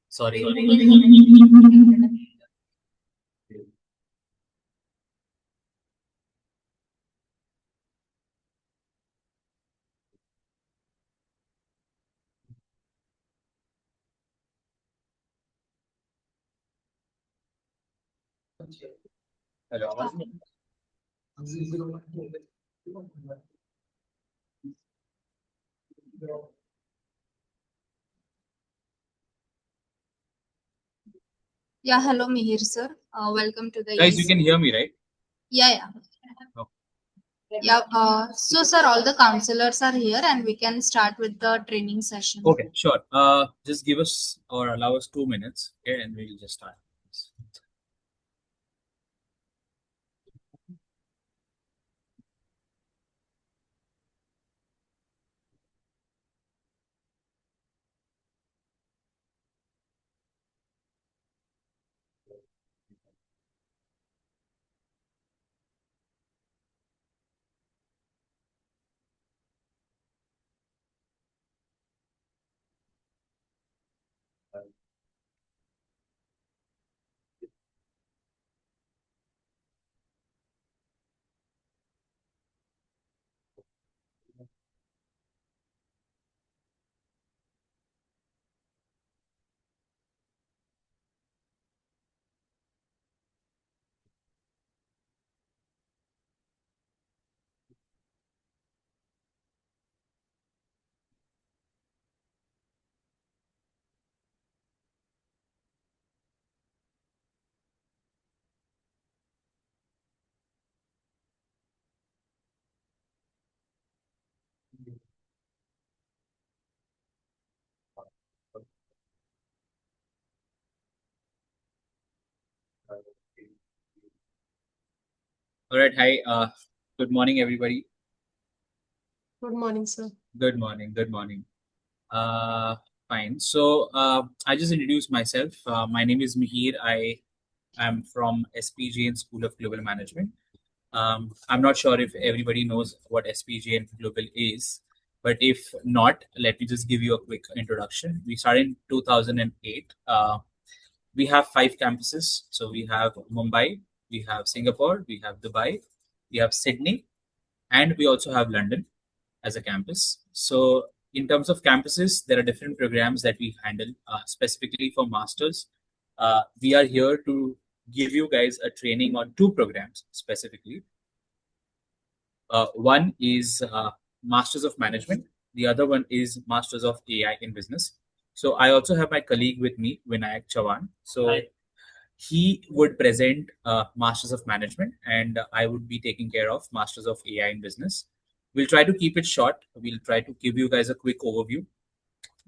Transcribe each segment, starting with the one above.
Sorry. Hello. Yeah, hello Mihir sir. Welcome to the Guys, you can hear me, right? Yeah, yeah. Oh, Yeah. So sir, all the counselors are here and we can start with the training session. okay, sure. Just give us or allow us 2 minutes, okay, and we'll just start. All right. Hi. Good morning, everybody. Good morning, sir. Good morning. Good morning. Uh, Fine. So I just introduced myself. My name is Mihir. I am from Jain School of Global Management. I'm not sure if everybody knows what Jain Global is, but if not, let me just give you a quick introduction. We started in 2008. We have 5 campuses. So we have Mumbai, we have Singapore, we have Dubai, we have Sydney, and we also have London as a campus. So in terms of campuses, there are different programs that we handle specifically for masters. We are here to give you guys a training on 2 programs specifically. One is Masters of Management. The other one is Masters of AI in Business. So I also have my colleague with me, Vinayak Chavan. So Hi. He would present Masters of Management, and I would be taking care of Masters of AI in Business. We'll try to keep it short. We'll try to give you guys a quick overview.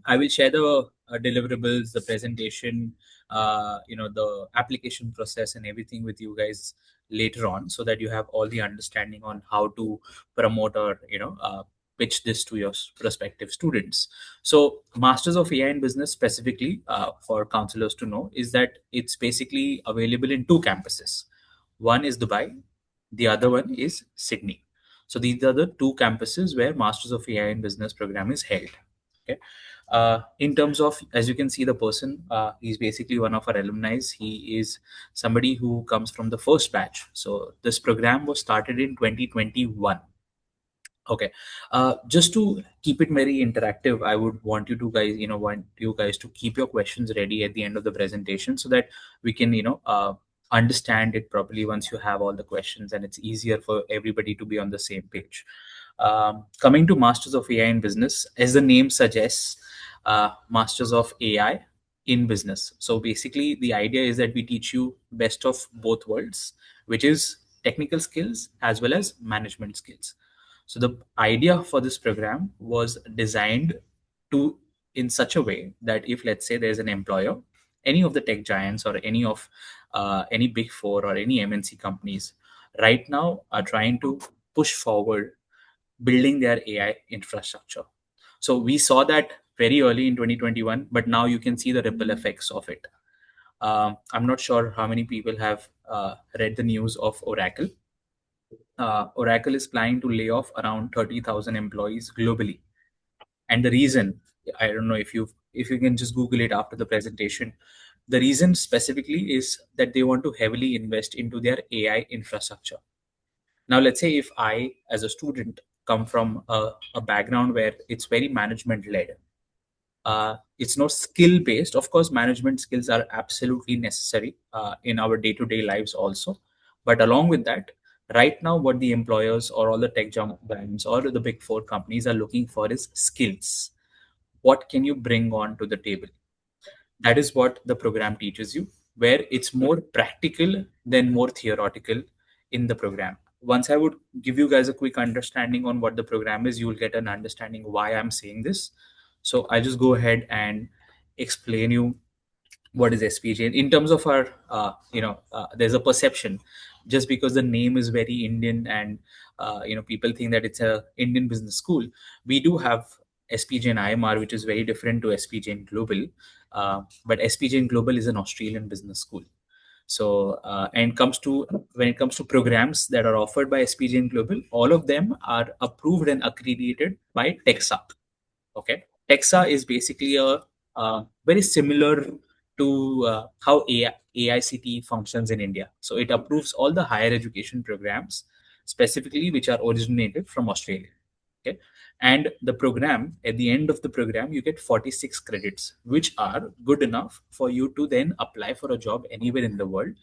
I will share the deliverables, the presentation, the application process and everything with you guys later on, so that you have all the understanding on how to promote or pitch this to your prospective students. So, Masters of AI in Business specifically for counselors to know is that it's basically available in 2 campuses. One is Dubai, the other one is Sydney. So these are the 2 campuses where Masters of AI in Business program is held. Okay. In terms of, as you can see, the person, he's basically one of our alumni. He is somebody who comes from the first batch. So this program was started in 2021. Okay. Just to keep it very interactive, I would want you to guys, want you guys to keep your questions ready at the end of the presentation so that we can, understand it properly once you have all the questions, and it's easier for everybody to be on the same page. Coming to Masters of AI in Business, as the name suggests, Masters of AI in Business. So basically, the idea is that we teach you best of both worlds, which is technical skills as well as management skills. So the idea for this program was designed to in such a way that if, let's say, there's an employer, any of the tech giants or any of any big four or any MNC companies right now are trying to push forward building their AI infrastructure. So we saw that very early in 2021, but now you can see the ripple effects of it. I'm not sure how many people have read the news of Oracle. Oracle is planning to lay off around 30,000 employees globally. And the reason, I don't know if you can just Google it after the presentation. The reason specifically is that they want to heavily invest into their AI infrastructure. Now, let's say if I, as a student, come from a background where it's very management led, it's not skill based. Of course, management skills are absolutely necessary in our day to day lives also. But along with that, right now, what the employers or all the tech jump brands or the big four companies are looking for is skills. What can you bring on to the table? That is what the program teaches you, where it's more practical than more theoretical in the program. Once I would give you guys a quick understanding on what the program is, you will get an understanding why I'm saying this. So I'll just go ahead and explain you what is SPJ in terms of our there's a perception just because the name is very Indian and people think that it's a Indian business school. We do have SPJ and IMR, which is very different to SPJ and Global, but SPJ and Global is an Australian business school. So and comes to when it comes to programs that are offered by SPJ and Global, all of them are approved and accredited by TEXA. Okay, TEXA is basically a very similar to how AICT functions in India. So it approves all the higher education programs, specifically which are originated from Australia. Okay, and the program at the end of the program you get 46 credits, which are good enough for you to then apply for a job anywhere in the world.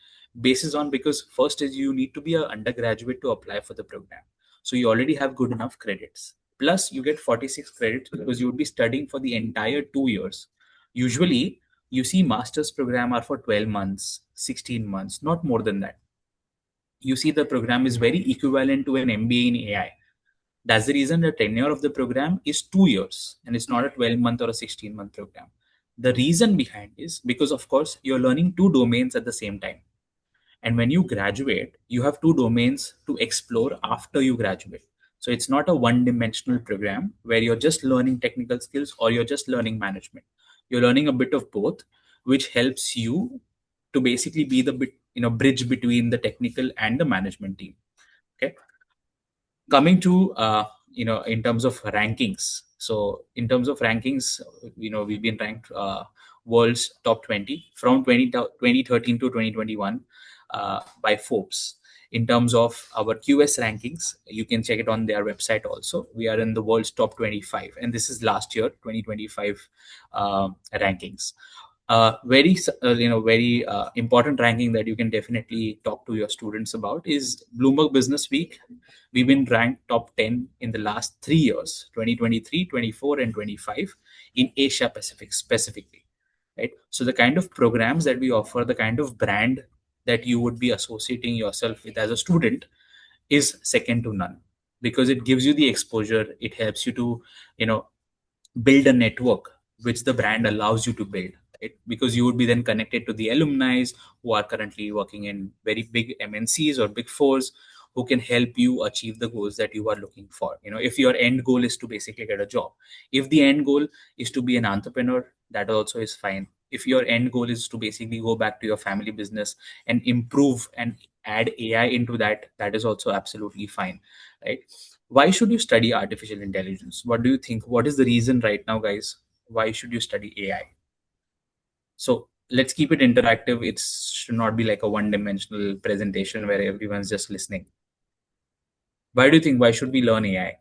Basis on because first is you need to be an undergraduate to apply for the program, so you already have good enough credits. Plus, you get 46 credits because you would be studying for the entire 2 years. Usually, you see master's program are for 12 months, 16 months, not more than that. You see the program is very equivalent to an MBA in AI. That's the reason the tenure of the program is 2 years and it's not a 12-month or a 16-month program. The reason behind is because, of course, you're learning two domains at the same time. And when you graduate, you have two domains to explore after you graduate. So it's not a one dimensional program where you're just learning technical skills or you're just learning management. You're learning a bit of both, which helps you to basically be the bridge between the technical and the management team. Okay. Coming to in terms of rankings. So in terms of rankings, we've been ranked world's top 20 from 2013 to 2021 by Forbes. In terms of our QS rankings, you can check it on their website also. We are in the world's top 25, and this is last year 2025 rankings. Very important ranking that you can definitely talk to your students about is Bloomberg Business Week. We've been ranked top 10 in the last 3 years, 2023, 24, and 25 in Asia Pacific specifically. Right. So the kind of programs that we offer, the kind of brand that you would be associating yourself with as a student is second to none, because it gives you the exposure. It helps you to, build a network which the brand allows you to build. Right? Because you would be then connected to the alumni who are currently working in very big MNCs or big fours, who can help you achieve the goals that you are looking for. If your end goal is to basically get a job, if the end goal is to be an entrepreneur, that also is fine. If your end goal is to basically go back to your family business and improve and add AI into that, that is also absolutely fine. Right? Why should you study artificial intelligence? What do you think? What is the reason right now, guys? Why should you study AI? So let's keep it interactive. It should not be like a one-dimensional presentation where everyone's just listening. Why do you think? Why should we learn AI?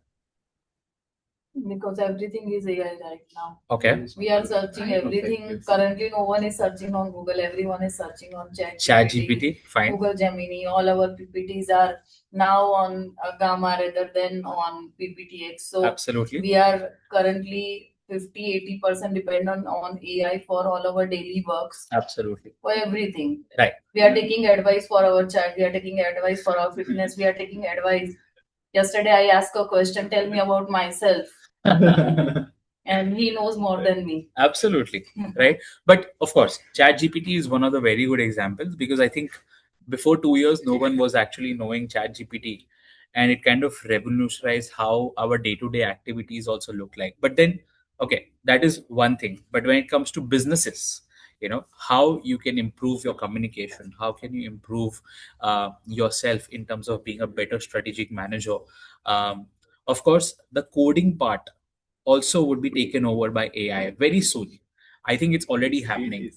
Because everything is AI right now. Okay. We are searching everything. Currently, no one is searching on Google. Everyone is searching on ChatGPT, fine. Google Gemini. All our PPTs are now on Gamma rather than on PPTX. So Absolutely. we are currently 50-80% dependent on AI for all our daily works. Absolutely. For everything. Right. We are taking advice for our chat. We are taking advice for our fitness. We are taking advice. Yesterday, I asked a question. Tell me about myself. and he knows more than me. Absolutely. Right. But of course, ChatGPT is one of the very good examples, because I think before 2 years, no one was actually knowing ChatGPT, and it kind of revolutionized how our day to day activities also look like. But then, okay, that is one thing. But when it comes to businesses, how you can improve your communication, how can you improve yourself in terms of being a better strategic manager. Um, of course, the coding part also would be taken over by AI very soon. I think it's already happening.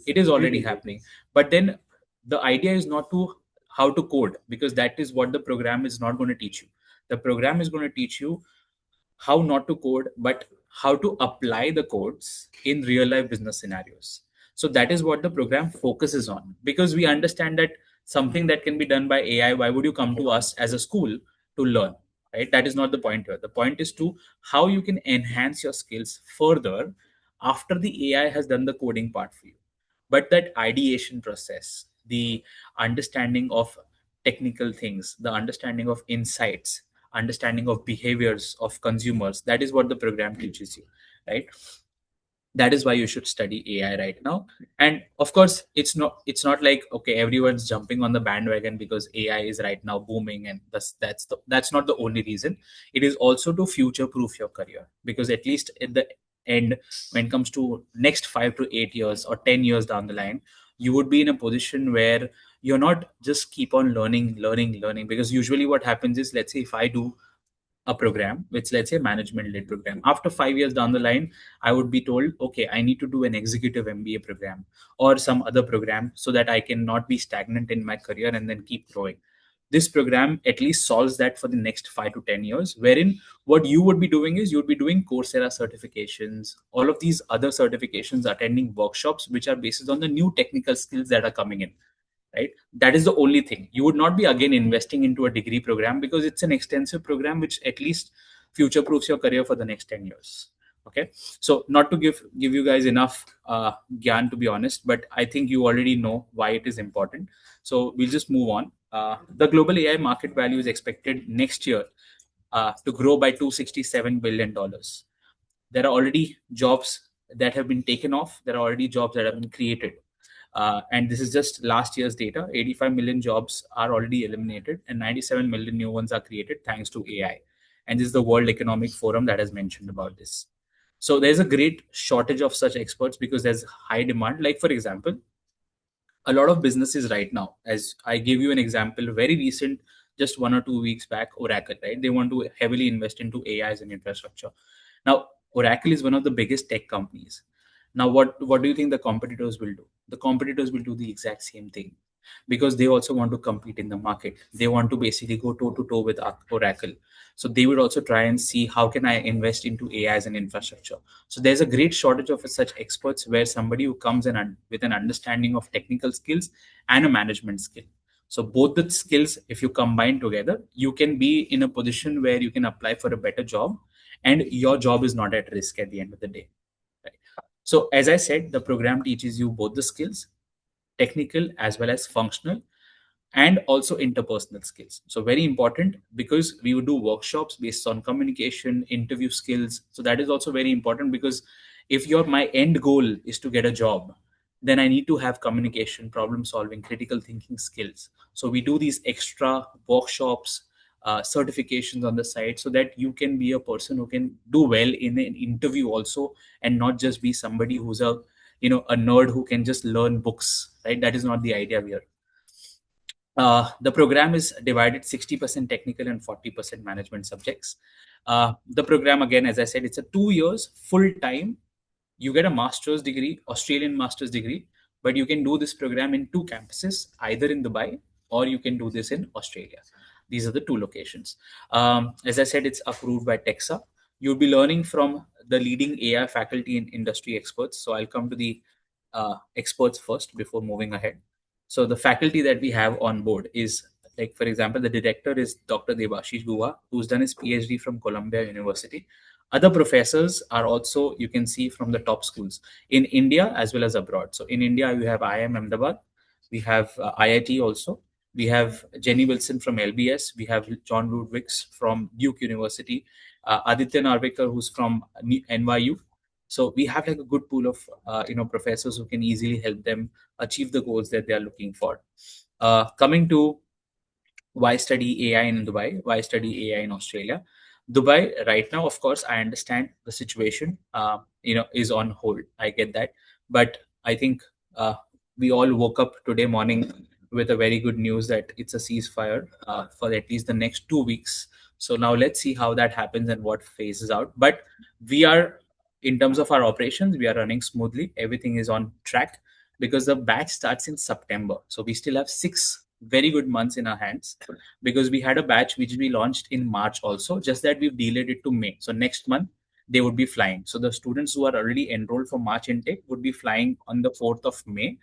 It is already happening. But then the idea is not to how to code, because that is what the program is not going to teach you. The program is going to teach you how not to code, but how to apply the codes in real life business scenarios. So that is what the program focuses on, because we understand that something that can be done by AI, why would you come to us as a school to learn? Right? That is not the point here. The point is to how you can enhance your skills further after the AI has done the coding part for you. But that ideation process, the understanding of technical things, the understanding of insights, understanding of behaviors of consumers, that is what the program teaches you, right? That is why you should study AI right now. And of course, it's not like, okay, everyone's jumping on the bandwagon because AI is right now booming, and that's not the only reason. It is also to future proof your career, because at least at the end, when it comes to next 5 to 8 years or 10 years down the line, you would be in a position where you're not just keep on learning, because usually what happens is, let's say if I do a program which, let's say, management led program, after 5 years down the line, I would be told, okay, I need to do an executive MBA program or some other program, so that I can not be stagnant in my career and then keep growing. This program at least solves that for the next 5 to 10 years, wherein what you would be doing is, you would be doing Coursera certifications, all of these other certifications, attending workshops which are based on the new technical skills that are coming in, right? That is the only thing. You would not be again investing into a degree program, because it's an extensive program which at least future proofs your career for the next 10 years. Okay, so not to give you guys enough gyan, to be honest, but I think you already know why it is important. So we'll just move on. The global AI market value is expected next year to grow by $267 billion. There are already jobs that have been taken off. There are already jobs that have been created. And this is just last year's data. 85 million jobs are already eliminated, and 97 million new ones are created thanks to AI. And this is the World Economic Forum that has mentioned about this. So there's a great shortage of such experts, because there's high demand. Like, for example, a lot of businesses right now, as I gave you an example, very recent, just 1 or 2 weeks back, Oracle, right? They want to heavily invest into AI as an infrastructure. Now, Oracle is one of the biggest tech companies. Now, what do you think the competitors will do? The competitors will do the exact same thing, because they also want to compete in the market. They want to basically go toe to toe with Oracle. So they would also try and see, how can I invest into AI as an infrastructure. So there's a great shortage of such experts, where somebody who comes in with an understanding of technical skills and a management skill. So both the skills, if you combine together, you can be in a position where you can apply for a better job, and your job is not at risk at the end of the day. Right? So as I said, the program teaches you both the skills, technical as well as functional, and also interpersonal skills. So very important, because we would do workshops based on communication, interview skills. So that is also very important, because if your my end goal is to get a job, then I need to have communication, problem solving, critical thinking skills. So we do these extra workshops, certifications on the side, so that you can be a person who can do well in an interview also, and not just be somebody who's a nerd who can just learn books, right? That is not the idea here. The program is divided 60% technical and 40% management subjects. The program, again, as I said, it's a 2 years full time. You get a master's degree, Australian master's degree, but you can do this program in 2 campuses, either in Dubai, or you can do this in Australia. These are the 2 locations. As I said, it's approved by TEXA. You'll be learning from the leading AI faculty and industry experts. So I'll come to the experts first before moving ahead. So the faculty that we have on board is, like, for example, the director is Dr. Debashish Guha, who's done his PhD from Columbia University. Other professors are also, you can see, from the top schools in India as well as abroad. So in India, we have IIM Ahmedabad, we have IIT also, we have Jenny Wilson from LBS, we have John Ludwig's from Duke University, Aditya Narvekar, who's from NYU. So we have like a good pool of professors who can easily help them achieve the goals that they are looking for. Coming to why study AI in Dubai? Why study AI in Australia? Dubai right now, of course, I understand the situation. Is on hold. I get that, but I think we all woke up today morning with a very good news that it's a ceasefire for at least the next 2 weeks. So now let's see how that happens and what phases out. But we are, in terms of our operations, we are running smoothly. Everything is on track because the batch starts in September. So we still have 6 very good months in our hands because we had a batch which we launched in March also, just that we've delayed it to May. So next month they would be flying. So the students who are already enrolled for March intake would be flying on the 4th of May,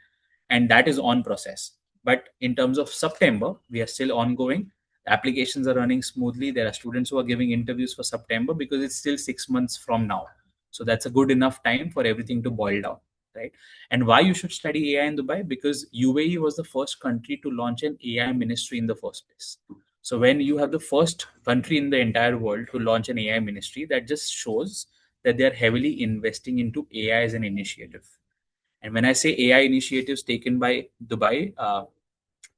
and that is on process. But in terms of September, we are still ongoing. Applications are running smoothly. There are students who are giving interviews for September because it's still 6 months from now. So that's a good enough time for everything to boil down, right? And why you should study AI in Dubai? Because UAE was the first country to launch an AI ministry in the first place. So when you have the first country in the entire world to launch an AI ministry, that just shows that they are heavily investing into AI as an initiative. And when I say AI initiatives taken by Dubai,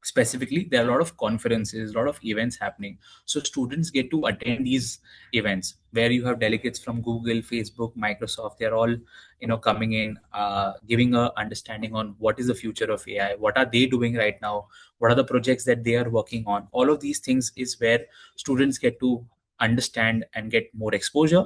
specifically, there are a lot of conferences, a lot of events happening. So students get to attend these events where you have delegates from Google, Facebook, Microsoft. They're all, coming in, giving a understanding on what is the future of AI, what are they doing right now, what are the projects that they are working on. All of these things is where students get to understand and get more exposure,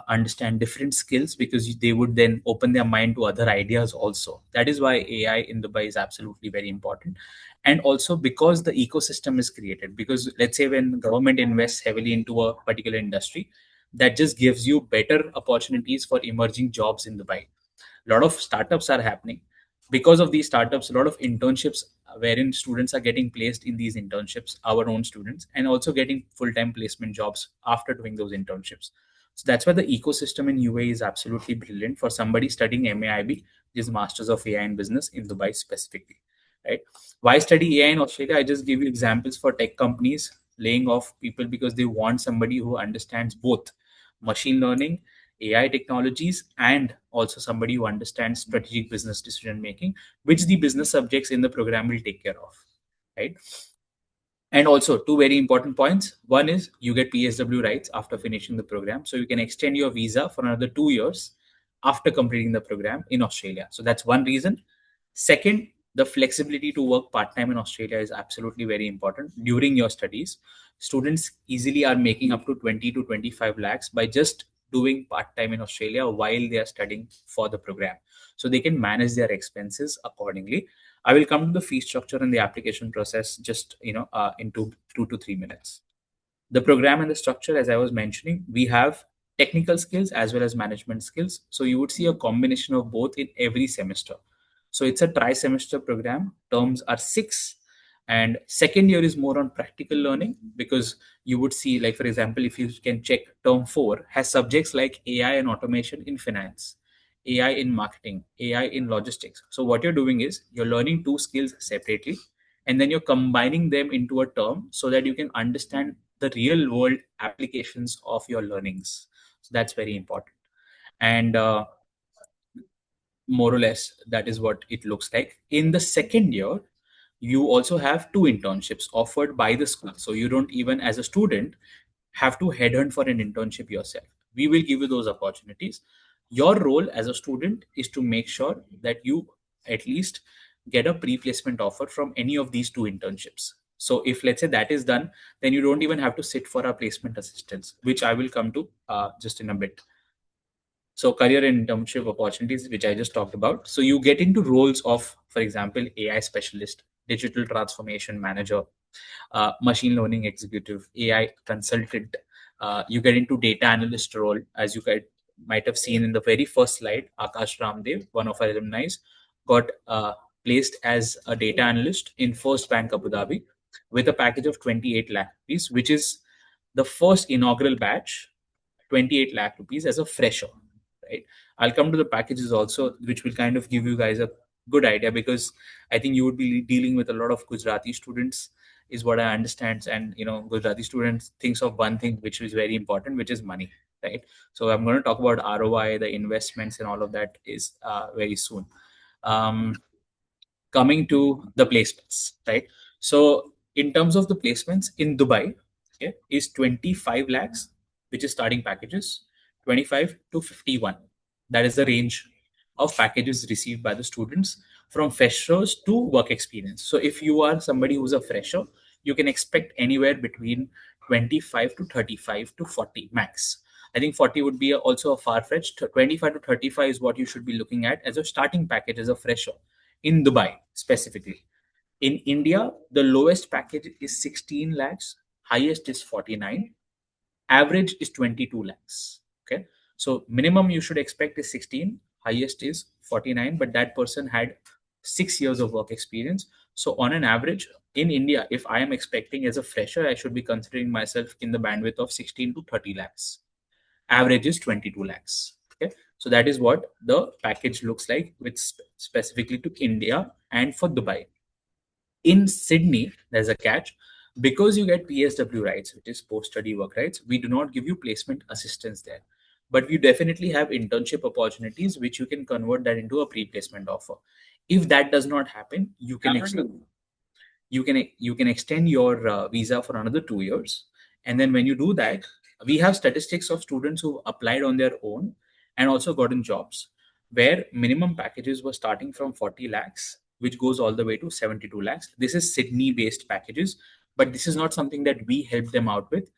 understand different skills, because they would then open their mind to other ideas also. That is why AI in Dubai is absolutely very important. And also because the ecosystem is created, because let's say when government invests heavily into a particular industry, that just gives you better opportunities for emerging jobs in Dubai. A lot of startups are happening. Because of these startups, a lot of internships wherein students are getting placed in these internships, our own students, and also getting full-time placement jobs after doing those internships. So that's why the ecosystem in UAE is absolutely brilliant for somebody studying MAIB, which is Masters of AI in Business in Dubai specifically, right? Why study AI in Australia? I just give you examples for tech companies laying off people because they want somebody who understands both machine learning, AI technologies, and also somebody who understands strategic business decision making, which the business subjects in the program will take care of, right? And also, two very important points. One is you get PSW rights after finishing the program. So you can extend your visa for another 2 years after completing the program in Australia. So that's one reason. Second, the flexibility to work part time in Australia is absolutely very important during your studies. Students easily are making up to 20 to 25 lakhs by just doing part time in Australia while they are studying for the program. So they can manage their expenses accordingly. I will come to the fee structure and the application process just in 2 to 3 minutes. The program and the structure, as I was mentioning, we have technical skills as well as management skills. So you would see a combination of both in every semester. So it's a tri-semester program. Terms are 6, and second year is more on practical learning, because you would see, like for example, if you can check, term 4 has subjects like AI and automation in finance, AI in marketing, AI in logistics. So what you're doing is you're learning two skills separately, and then you're combining them into a term so that you can understand the real world applications of your learnings. So that's very important. And more or less, that is what it looks like. In the second year, you also have two internships offered by the school. So you don't even, as a student, have to headhunt for an internship yourself. We will give you those opportunities. Your role as a student is to make sure that you at least get a pre-placement offer from any of these two internships. So if, let's say, that is done, then you don't even have to sit for a placement assistance, which I will come to just in a bit. So career and internship opportunities, which I just talked about. So you get into roles of, for example, AI specialist, digital transformation manager, machine learning executive, AI consultant. You get into data analyst role, as you guys might have seen in the very first slide. Akash Ramdev, one of our alumni, got placed as a data analyst in First Bank Abu Dhabi with a package of 28 lakh rupees, which is the first inaugural batch, 28 lakh rupees as a fresher, right? I'll come to the packages also, which will kind of give you guys a good idea, because I think you would be dealing with a lot of Gujarati students is what I understand. And Gujarati students thinks of one thing which is very important, which is money, right? So I'm going to talk about ROI, the investments, and all of that is very soon. Um, Coming to the placements, right? So in terms of the placements in Dubai, okay, is 25 lakhs, which is starting packages, 25 to 51. That is the range of packages received by the students from freshers to work experience. So if you are somebody who's a fresher, you can expect anywhere between 25 to 35 to 40 max. I think 40 would be also a far-fetched. 25 to 35 is what you should be looking at as a starting package as a fresher in Dubai specifically. In India, the lowest package is 16 lakhs, highest is 49, average is 22 lakhs. Okay. So minimum you should expect is 16, highest is 49, but that person had 6 years of work experience. So on an average in India, if I am expecting as a fresher, I should be considering myself in the bandwidth of 16 to 30 lakhs. Average is 22 lakhs. Okay. So that is what the package looks like with specifically to India and for Dubai. In Sydney, there's a catch. Because you get PSW rights, which is post-study work rights, we do not give you placement assistance there. But you definitely have internship opportunities, which you can convert that into a pre-placement offer. If that does not happen, you can extend your visa for another 2 years, and then when you do that, we have statistics of students who applied on their own and also gotten jobs where minimum packages were starting from 40 lakhs, which goes all the way to 72 lakhs. This is Sydney based packages, but this is not something that we helped them out with.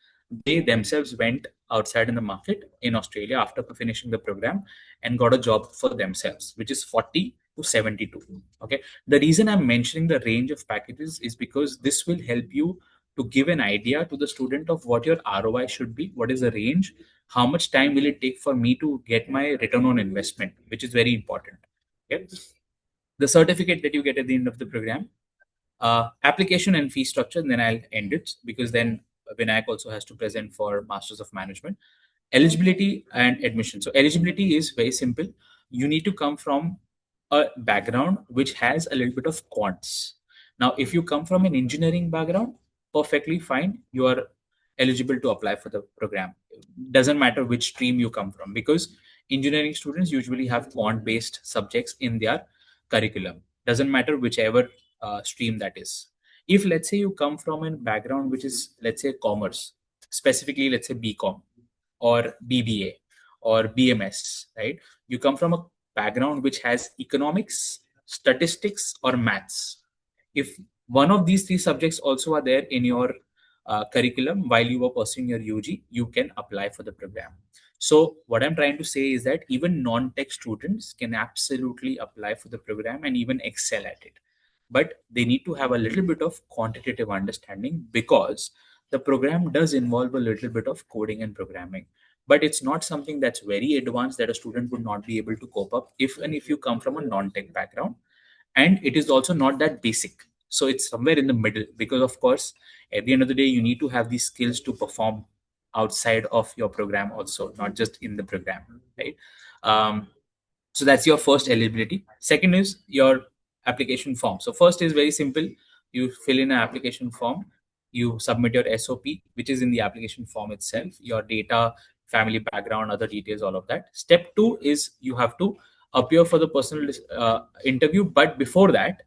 They themselves went outside in the market in Australia after finishing the program and got a job for themselves, which is 40 to 72. Okay. The reason I'm mentioning the range of packages is because this will help you to give an idea to the student of what your ROI should be, what is the range, how much time will it take for me to get my return on investment, which is very important. Okay. The certificate that you get at the end of the program, application and fee structure, and then I'll end it because then Vinayak also has to present for Masters of Management. Eligibility and admission. So eligibility is very simple. You need to come from a background which has a little bit of quants. Now, if you come from an engineering background, perfectly fine. You are eligible to apply for the program. Doesn't matter which stream you come from because engineering students usually have quant-based subjects in their curriculum. Doesn't matter whichever stream that is. If let's say you come from a background which is let's say commerce, specifically let's say BCom or BBA or BMS, right? You come from a background which has economics, statistics, or maths. If one of these three subjects also are there in your curriculum while you were pursuing your UG, you can apply for the program. So what I'm trying to say is that even non-tech students can absolutely apply for the program and even excel at it. But they need to have a little bit of quantitative understanding because the program does involve a little bit of coding and programming, but it's not something that's very advanced that a student would not be able to cope up if you come from a non-tech background, and it is also not that basic. So it's somewhere in the middle because of course at the end of the day you need to have these skills to perform outside of your program also, not just in the program, right? So that's your first eligibility. Second is your application form. So first is very simple. You fill in an application form, you submit your SOP, which is in the application form itself, your data, family background, other details, all of that. Step two is you have to appear for the personal interview, but before that,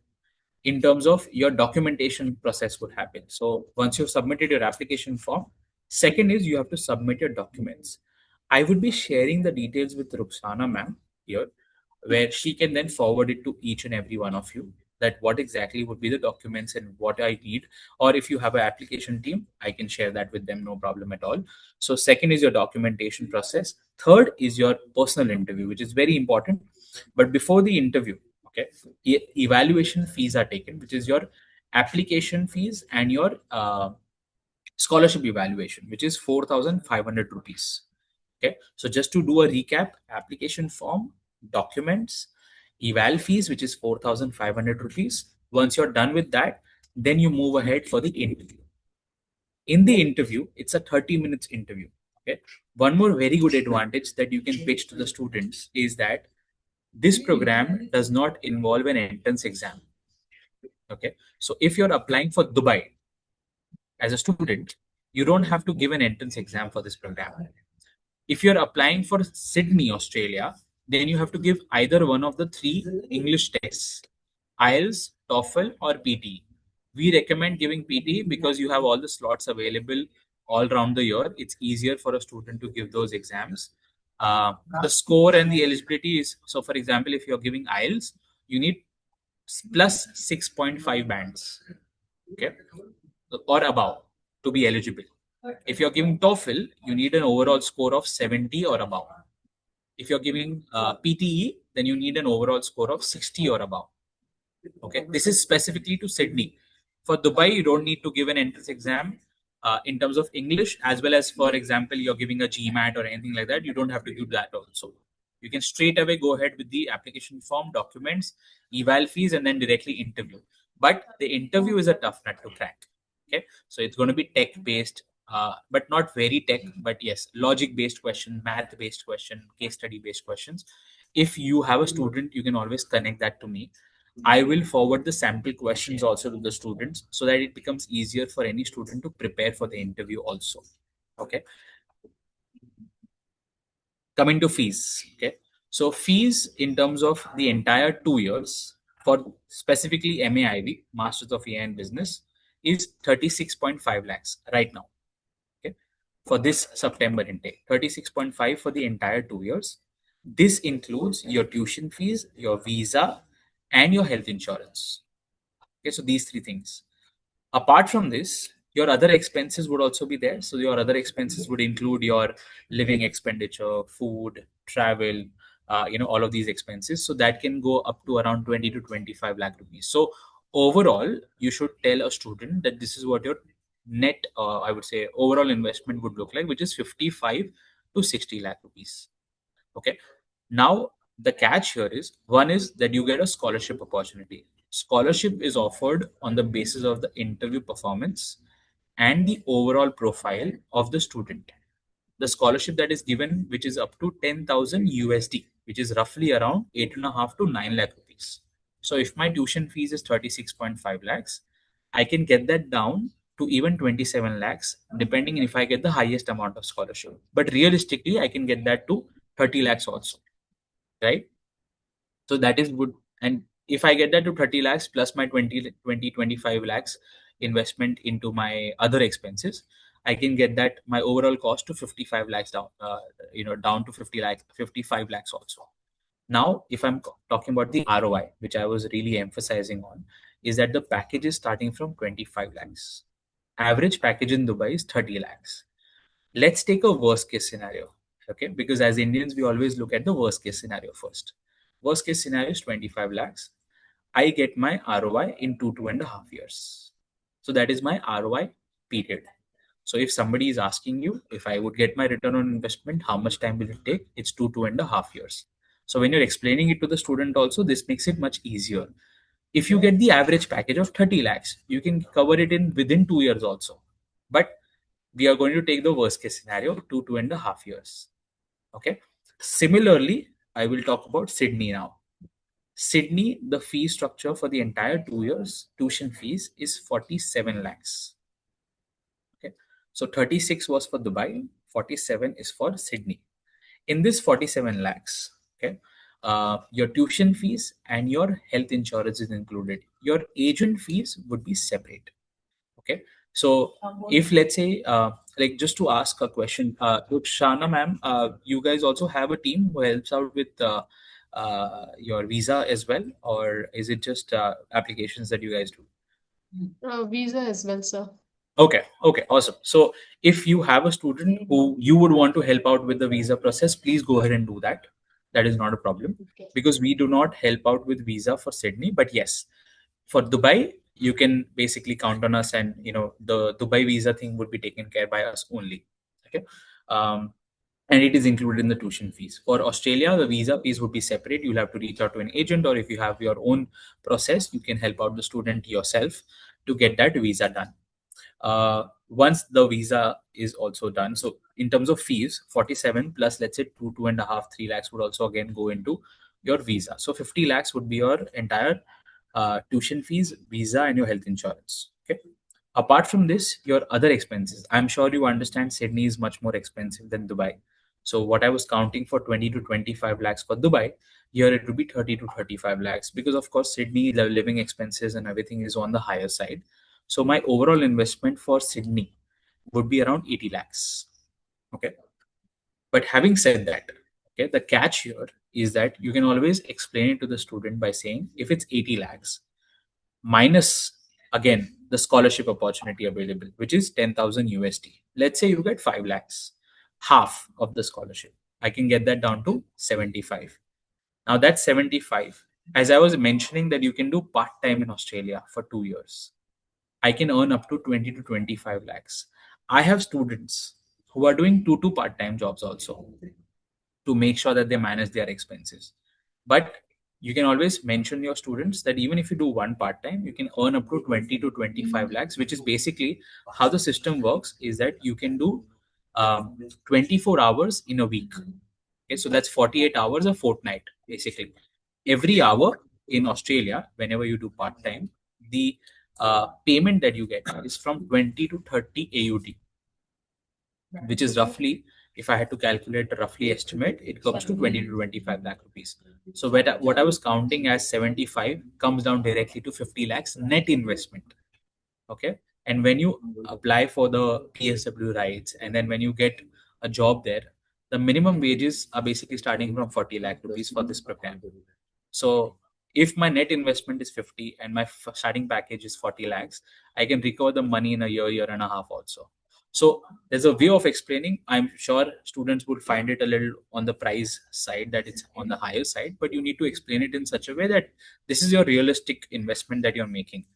in terms of your documentation process would happen. So once you've submitted your application form, second is you have to submit your documents. I would be sharing the details with Ruxana ma'am here, where she can then forward it to each and every one of you that what exactly would be the documents and what I need. Or if you have an application team, I can share that with them, no problem at all. So second is your documentation process. Third is your personal interview, which is very important. But before the interview, okay, evaluation fees are taken, which is your application fees and your scholarship evaluation, which is 4,500 rupees. Okay, so just to do a recap, application form, documents, eval fees, which is 4,500 rupees. Once you're done with that, then you move ahead for the interview. In the interview, it's a 30 minutes interview. Okay, one more very good advantage that you can pitch to the students is that this program does not involve an entrance exam. Okay, so if you're applying for Dubai, as a student, you don't have to give an entrance exam for this program. If you're applying for Sydney, Australia, then you have to give either one of the three English tests: IELTS, TOEFL, or PTE. We recommend giving PTE because you have all the slots available all around the year. It's easier for a student to give those exams. The score and the eligibility is, so for example, if you're giving IELTS, you need plus 6.5 bands, okay, or above to be eligible. If you're giving TOEFL, you need an overall score of 70 or above. If you're giving PTE, then you need an overall score of 60 or above. Okay, this is specifically to Sydney. For Dubai, you don't need to give an entrance exam in terms of English, as well as, for example, you're giving a GMAT or anything like that. You don't have to do that also. You can straight away go ahead with the application form, documents, eval fees, and then directly interview. But the interview is a tough nut to crack. Okay, so it's going to be tech based, but not very tech, but yes, logic based question, math based question, case study based questions. If you have a student, you can always connect that to me. I will forward the sample questions also to the students so that it becomes easier for any student to prepare for the interview also. Okay. Coming to fees. Okay. So fees in terms of the entire 2 years for specifically MAIB, Masters of AI and Business, is 36.5 lakhs right now. Okay. For this September intake, 36.5 for the entire 2 years. This includes your tuition fees, your visa, and your health insurance. Okay, so these three things. Apart from this, your other expenses would also be there. So your other expenses would include your living expenditure, food, travel, all of these expenses. So that can go up to around 20 to 25 lakh rupees. So overall, you should tell a student that this is what your net, I would say, overall investment would look like, which is 55 to 60 lakh rupees. Okay. Now, the catch here is, one is that you get a scholarship opportunity. Scholarship is offered on the basis of the interview performance and the overall profile of the student. The scholarship that is given, which is up to 10,000 USD, which is roughly around 8.5 to 9 lakh rupees. So if my tuition fees is 36.5 lakhs, I can get that down to even 27 lakhs, depending if I get the highest amount of scholarship. But realistically, I can get that to 30 lakhs also, right? So that is good. And if I get that to 30 lakhs plus my 25 lakhs investment into my other expenses, I can get that my overall cost to 55 lakhs down, down to 50 lakhs, 55 lakhs also. Now, if I'm talking about the ROI, which I was really emphasizing on, is that the package is starting from 25 lakhs. Average package in Dubai is 30 lakhs. Let's take a worst case scenario. Okay, because as Indians, we always look at the worst case scenario first. Worst case scenario is 25 lakhs. I get my ROI in 2.5 years. So that is my ROI period. So if somebody is asking you if I would get my return on investment, how much time will it take? It's 2.5 years. So when you're explaining it to the student also, this makes it much easier. If you get the average package of 30 lakhs, you can cover it in within 2 years also. But we are going to take the worst case scenario, 2.5 years. Okay. Similarly, I will talk about Sydney now. Sydney, the fee structure for the entire 2 years, tuition fees is 47 lakhs. Okay. So 36 was for Dubai, 47 is for Sydney. In this 47 lakhs, okay, your tuition fees and your health insurance is included. Your agent fees would be separate. Okay. So if let's say, like just to ask a question, look, Shana ma'am, you guys also have a team who helps out with your visa as well, or is it just applications that you guys do? Visa as well, sir. Okay, okay, awesome. So if you have a student who you would want to help out with the visa process, please go ahead and do that. That is not a problem Okay. because we do not help out with visa for Sydney, but yes, for Dubai, you can basically count on us, and the Dubai visa thing would be taken care by us only. Okay, and it is included in the tuition fees. For Australia, the visa fees would be separate. You'll have to reach out to an agent, or if you have your own process, you can help out the student yourself to get that visa done. Once the visa is also done, so in terms of fees, 47 plus let's say 2.5, 3 lakhs would also again go into your visa. So 50 lakhs would be your entire tuition fees, visa, and your health insurance. Okay. Apart from this, your other expenses. I'm sure you understand Sydney is much more expensive than Dubai. So what I was counting for 20 to 25 lakhs for Dubai, here it would be 30 to 35 lakhs because of course Sydney the living expenses and everything is on the higher side. So my overall investment for Sydney would be around 80 lakhs. Okay. But having said that, okay, the catch here is that you can always explain it to the student by saying if it's 80 lakhs minus again the scholarship opportunity available, which is 10,000 USD. Let's say you get 5 lakhs, half of the scholarship. I can get that down to 75. Now that's 75. As I was mentioning that you can do part time in Australia for 2 years. I can earn up to 20 to 25 lakhs. I have students who are doing two part time jobs also to make sure that they manage their expenses. But you can always mention your students that even if you do one part time, you can earn up to 20 to 25 lakhs, which is basically how the system works is that you can do 24 hours in a week. Okay, so that's 48 hours a fortnight, basically. Every hour in Australia, whenever you do part time, the payment that you get is from 20 to 30 AUD, which is roughly, if I had to calculate a roughly estimate, it comes to 20 to 25 lakh rupees. So what I was counting as 75 comes down directly to 50 lakhs net investment. Okay. And when you apply for the PSW rights and then when you get a job there, the minimum wages are basically starting from 40 lakh rupees for this program. So if my net investment is 50 and my starting package is 40 lakhs, I can recover the money in a year and a half also. So there's a way of explaining. I'm sure students would find it a little on the price side, that it's on the higher side, but you need to explain it in such a way that this is your realistic investment that you're making.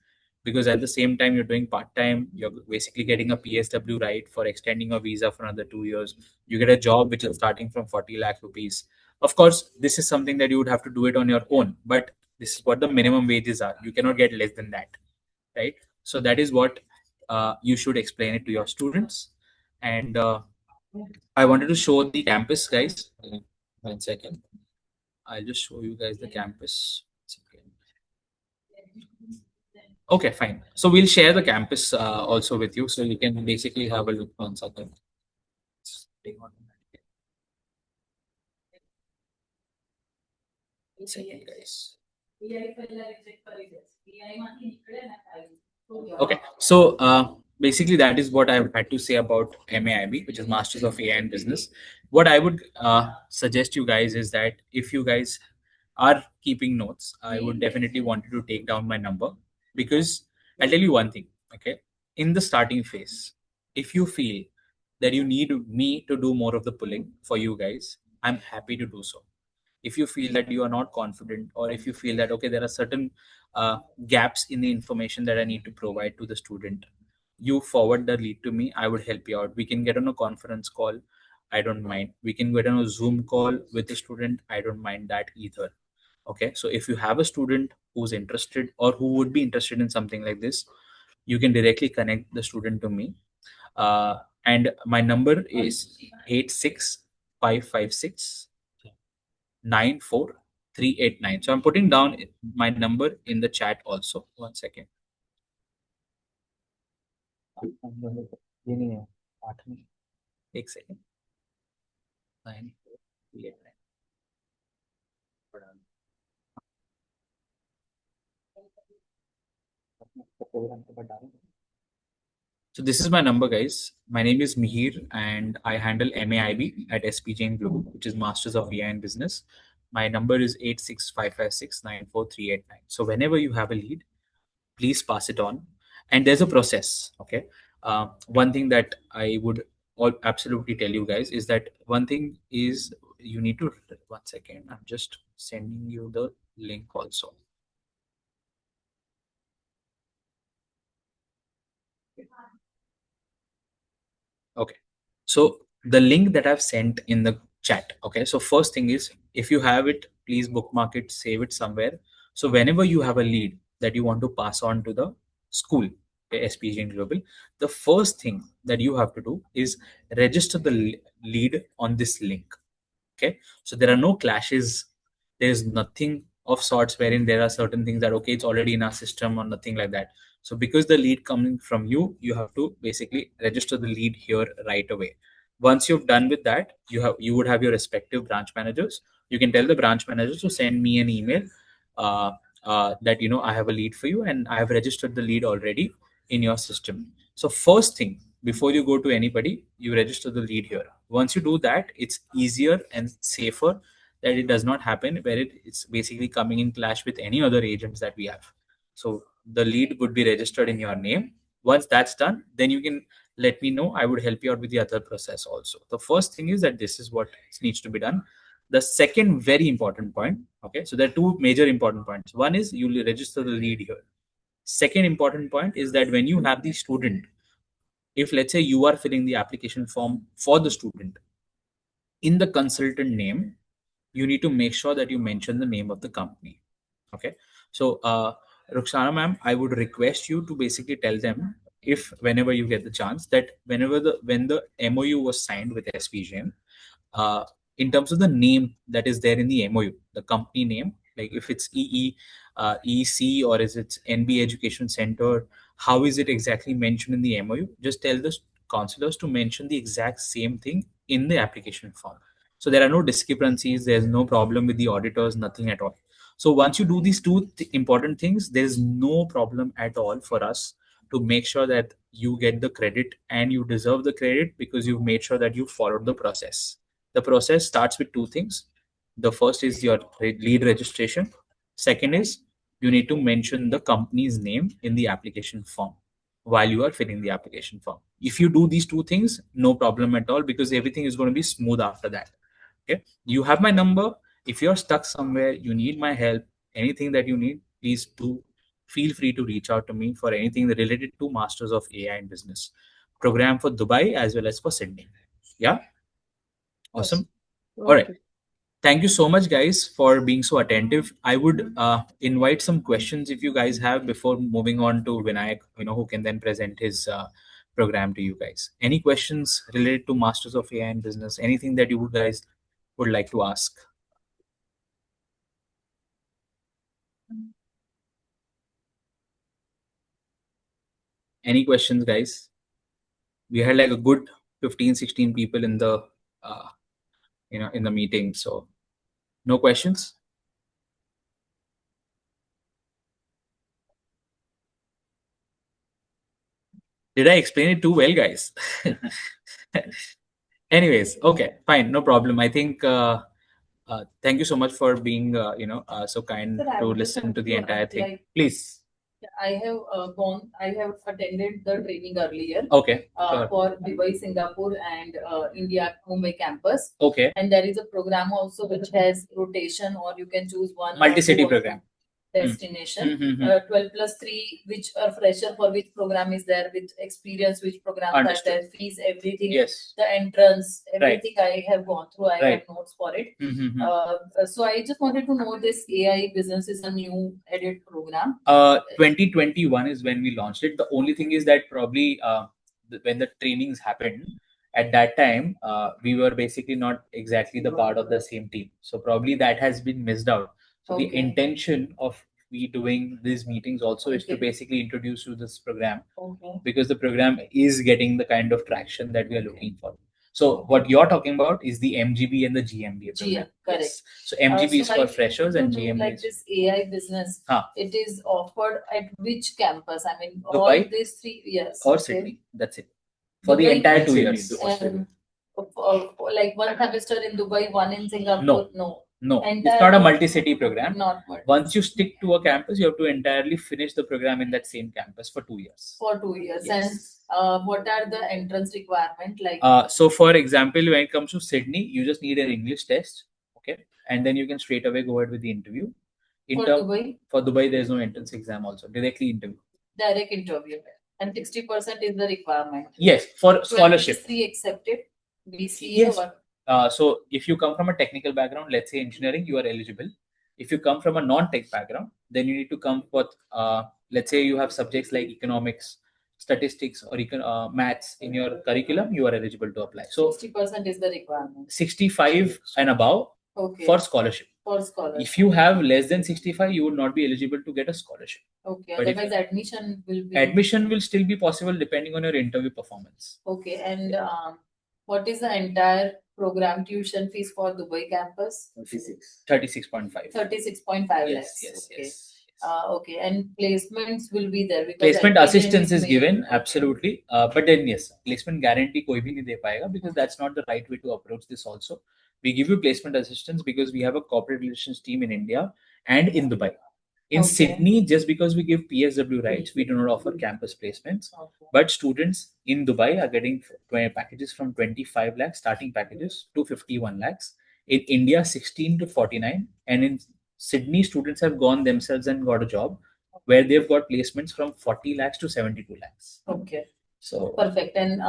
Because at the same time you're doing part-time, you're basically getting a PSW right for extending a visa for another 2 years. You get a job which is starting from 40 lakh rupees. Of course, this is something that you would have to do it on your own, but this is what the minimum wages are. You cannot get less than that, right? So that is what you should explain it to your students. And I wanted to show the campus, guys. 1 second. I'll just show you guys the campus. Okay, fine. So we'll share the campus also with you, so you can basically have a look on something. Second, guys. Okay, so basically that is what I've had to say about MAIB, which is Masters of AI and Business. What I would suggest you guys is that if you guys are keeping notes, I would definitely want you to take down my number, because I'll tell you one thing. Okay, in the starting phase, if you feel that you need me to do more of the pulling for you guys, I'm happy to do so. If you feel that you are not confident, or if you feel that okay, there are certain gaps in the information that I need to provide to the student, you forward the lead to me. I would help you out. We can get on a conference call. I don't mind. We can get on a Zoom call with the student. I don't mind that either. Okay. So if you have a student who's interested or who would be interested in something like this, you can directly connect the student to me. And my number is 86556 94389. So I'm putting down my number in the chat also. 1 second. एक second. 94389. So this is my number, guys. My name is Mihir, and I handle MAIB at SP Jain Global, which is Masters of AI in Business. My number is 86556 94389. So whenever you have a lead, please pass it on. And there's a process. Okay. One thing that I would absolutely tell you guys is that one thing is you need to 1 second. I'm just sending you the link also. Okay. So the link that I've sent in the chat. Okay. So first thing is, if you have it, please bookmark it, save it somewhere. So whenever you have a lead that you want to pass on to the school, okay, SPG in Global, the first thing that you have to do is register the lead on this link. Okay. So there are no clashes. There's nothing of sorts, wherein there are certain things that okay, it's already in our system or nothing like that. So because the lead coming from you, you have to basically register the lead here right away. Once you've done with that, you would have your respective branch managers. You can tell the branch managers to send me an email uh, that I have a lead for you and I have registered the lead already in your system. So first thing, before you go to anybody, you register the lead here. Once you do that, it's easier and safer that it does not happen where it's basically coming in clash with any other agents that we have. So the lead would be registered in your name. Once that's done, then you can let me know. I would help you out with the other process also. The first thing is that this is what needs to be done. The second very important point, okay, so there are two major important points. One is you will register the lead here. Second important point is that when you have the student, if let's say you are filling the application form for the student, in the consultant name, you need to make sure that you mention the name of the company. Okay. So, Ruxana ma'am, I would request you to basically tell them, if whenever you get the chance, that when the MOU was signed with SPGM, uh, in terms of the name that is there in the MOU, the company name, like if it's EC, or is it NB Education Center, how is it exactly mentioned in the MOU? Just tell the counselors to mention the exact same thing in the application form. So there are no discrepancies, there's no problem with the auditors, nothing at all. So once you do these two important things, there's no problem at all for us to make sure that you get the credit, and you deserve the credit because you've made sure that you followed the process. The process starts with two things. The first is your lead registration. Second is you need to mention the company's name in the application form while you are filling the application form. If you do these two things, no problem at all, because everything is going to be smooth after that. Okay. You have my number. If you're stuck somewhere, you need my help, anything that you need, please do feel free to reach out to me for anything related to Masters of AI in Business program for Dubai as well as for Sydney. Yeah. Awesome. All right. Okay. Thank you so much, guys, for being so attentive. I would invite some questions if you guys have before moving on to Vinayak, who can then present his program to you guys. Any questions related to Masters of AI in Business? Anything that you guys would like to ask? Any questions, guys? We had like a good 15, 16 people in the in the meeting. So no questions? Did I explain it too well, guys? Anyways, okay, fine, no problem. I think thank you so much for being so kind Sir, I to would just listen want to the to, entire thing. like, Please. I have attended the training earlier Okay. Sure. for Dubai, Singapore, and India, Mumbai campus. Okay. And there is a program also which has rotation, or you can choose one or Multi-city two program. destination. Mm-hmm. 12+3, which are fresher for which program is there, with experience, which programs are Understood. there, fees, everything, Yes. the entrance, Right. everything I have gone through. I Right. have notes for it. Mm-hmm. So I just wanted to know, this AI business is a new added program. 2021 is when we launched it. The only thing is that probably when the trainings happened at that time, we were basically not exactly the part of the same team. So probably that has been missed out. So the Okay. intention of we doing these meetings also is to Okay. basically introduce you this program, Okay. because the program is getting the kind of traction that we are looking for. So what you're talking about is the MGB and the GMBA program. GM, correct. Yes. So MGB is So for I freshers and want to know, GMB like is this AI business, Huh. it is offered at which campus? I mean, all Dubai these three, yes. or okay. Sydney. That's it. For the Dubai entire 2 and years. And like one semester in Dubai, one in Singapore? No. No. No, it's Entire- not a multi-city program. Not much. Once you stick to a campus, you have to entirely finish the program in that same campus for 2 years. For 2 years. Yes. And what are the entrance requirement? Like, So for example, when it comes to Sydney, you just need an English test, okay, and then you can straight away go ahead with the interview. for Dubai, For Dubai, there is no entrance exam. Also, directly interview. direct interview. And 60% is the requirement. Yes, for scholarship. 3 accepted. BCA Yes. or So if you come from a technical background, let's say engineering, you are eligible. If you come from a non-tech background, then you need to come with, let's say you have subjects like economics, statistics, or maths in your curriculum, you are eligible to apply. So 60% is the requirement. 65 and above Okay. for scholarship. for scholarship. If you have less than 65, you would not be eligible to get a scholarship. Okay, But if- otherwise admission will be. Admission will still be possible depending on your interview performance. Okay, and what is the entire program tuition fees for Dubai campus? 36.5. 36.5 Yes, lakhs. yes, Okay. yes. Okay, and placements will be there because Placement LPGN assistance is made- given, okay. absolutely. But then yes, placement guarantee कोई भी नहीं दे पाएगा because that's not the right way to approach this also. We give you placement assistance because we have a corporate relations team in India and in Dubai. In Okay. Sydney, just because we give PSW rights, we do not offer campus placements. Okay. But students in Dubai are getting 20 packages from 25 lakhs, starting packages to 51 lakhs. In India, 16 to 49. And in Sydney, students have gone themselves and got a job where they've got placements from 40 lakhs to 72 lakhs. Okay, So, perfect. And